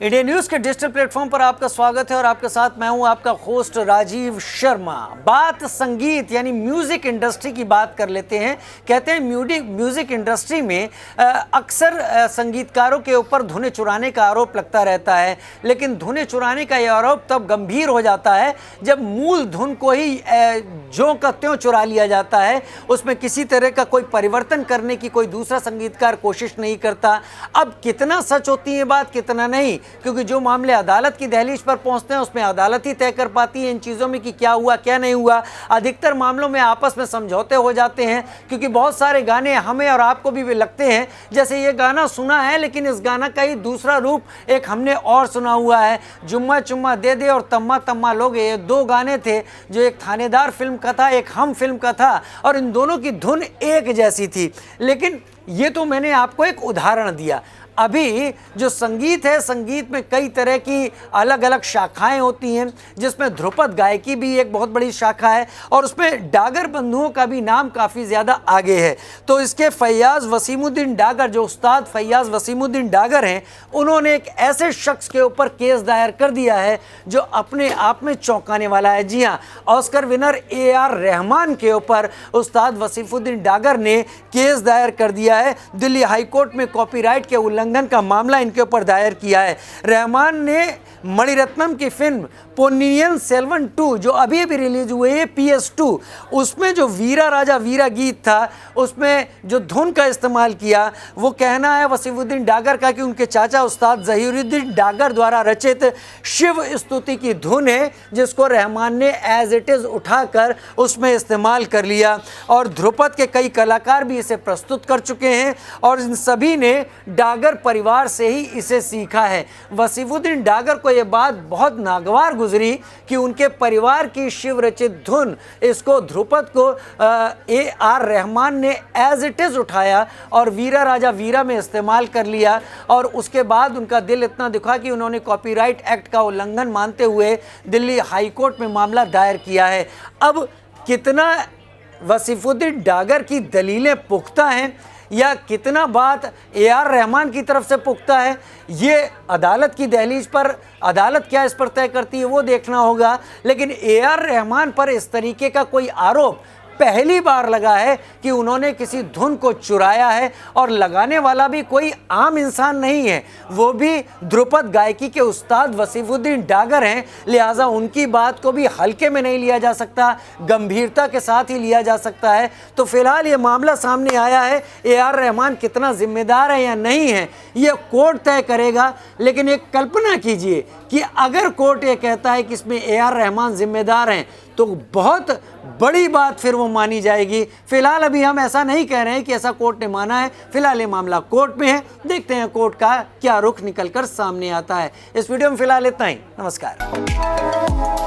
India news के digital platform पर आपका स्वागत है और आपके साथ मैं हूं आपका होस्ट राजीव शर्मा। बात संगीत यानी म्यूजिक इंडस्ट्री की बात कर लेते हैं। कहते हैं म्यूजिक इंडस्ट्री में अक्सर संगीतकारों के ऊपर धुनें चुराने का आरोप लगता रहता है, लेकिन धुनें चुराने का यह आरोप तब गंभीर हो जाता है जब मूल धुन को ही ज्यों का त्यों चुरा लिया जाता है। उसमें किसी तरह का कोई परिवर्तन करने की कोई दूसरा संगीतकार कोशिश नहीं करता। अब कितना सच होती है बात, कितना नहीं, क्योंकि जो मामले अदालत की दहलीज पर पहुंचते हैं उसमें अदालत ही तय कर पाती है इन चीज़ों में कि क्या हुआ क्या नहीं हुआ। अधिकतर मामलों में आपस में समझौते हो जाते हैं, क्योंकि बहुत सारे गाने हमें और आपको भी लगते हैं जैसे ये गाना सुना है, लेकिन इस गाना का ही दूसरा रूप एक हमने और सुना हुआ है। जुम्मा चुम्मा दे दे और तम्मा तम्मा लोगे, ये दो गाने थे जो एक थानेदार फिल्म का था, एक हम फिल्म का था, और इन दोनों की धुन एक जैसी थी। लेकिन ये तो मैंने आपको एक उदाहरण दिया। अभी जो संगीत है, संगीत में कई तरह की अलग अलग शाखाएं होती हैं, जिसमें ध्रुपद गायकी भी एक बहुत बड़ी शाखा है और उसमें डागर बंधुओं का भी नाम काफ़ी ज़्यादा आगे है। तो इसके फैयाज़ वसीमुद्दीन डागर, जो उस्ताद फैयाज़ वसीमुद्दीन डागर हैं, उन्होंने एक ऐसे शख्स के ऊपर केस दायर कर दिया है जो अपने आप में चौंकाने वाला है। जी हाँ, ऑस्कर विनर AR रहमान के ऊपर उस्ताद वसीमुद्दीन डागर ने केस दायर कर दिया है। दिल्ली हाईकोर्ट में कॉपीराइट के उल्लंघन का मामला इनके ऊपर दायर किया है। रहमान ने मणिरत्नम की फिल्म पोन्नियिन सेल्वन 2 जो अभी अभी रिलीज हुई है PS2, उसमें जो वीरा राजा वीरा गीत था, उसमें जो धुन का इस्तेमाल किया, वो कहना है वसीमुद्दीन डागर का कि उनके चाचा उस्ताद ज़हीरुद्दीन डागर द्वारा रचित शिव स्तुति की धुन है, जिसको रहमान ने एज इट इज़ उठाकर उसमें इस्तेमाल कर लिया। और ध्रुपद के कई कलाकार भी इसे प्रस्तुत कर चुके हैं और इन सभी ने डागर परिवार से ही इसे सीखा है। वसीमुद्दीन डागर को यह बात बहुत नागवार गुजरी कि उनके परिवार की शिव रचित धुन, इसको ध्रुपद को AR रहमान ने एज इट इज़ उठाया और वीरा राजा वीरा में इस्तेमाल कर लिया। और उसके बाद उनका दिल इतना दुखा कि उन्होंने कॉपीराइट एक्ट का उल्लंघन मानते हुए दिल्ली हाईकोर्ट में मामला दायर किया है। अब कितना वसीमुद्दीन डागर की दलीलें पुख्ता हैं या कितना बात AR रहमान की तरफ से पुख्ता है, ये अदालत की दहलीज पर अदालत क्या इस पर तय करती है वो देखना होगा। लेकिन AR रहमान पर इस तरीके का कोई आरोप पहली बार लगा है कि उन्होंने किसी धुन को चुराया है, और लगाने वाला भी कोई आम इंसान नहीं है, वो भी ध्रुपद गायकी के उस्ताद वसीमुद्दीन डागर हैं। लिहाजा उनकी बात को भी हल्के में नहीं लिया जा सकता, गंभीरता के साथ ही लिया जा सकता है। तो फिलहाल ये मामला सामने आया है, AR रहमान कितना जिम्मेदार है या नहीं है ये कोर्ट तय करेगा। लेकिन एक कल्पना कीजिए कि अगर कोर्ट ये कहता है कि इसमें AR रहमान जिम्मेदार हैं, तो बहुत बड़ी बात फिर वो मानी जाएगी। फिलहाल अभी हम ऐसा नहीं कह रहे हैं कि ऐसा कोर्ट ने माना है, फिलहाल ये मामला कोर्ट में है, देखते हैं कोर्ट का क्या रुख निकलकर सामने आता है। इस वीडियो में फिलहाल इतना ही। नमस्कार।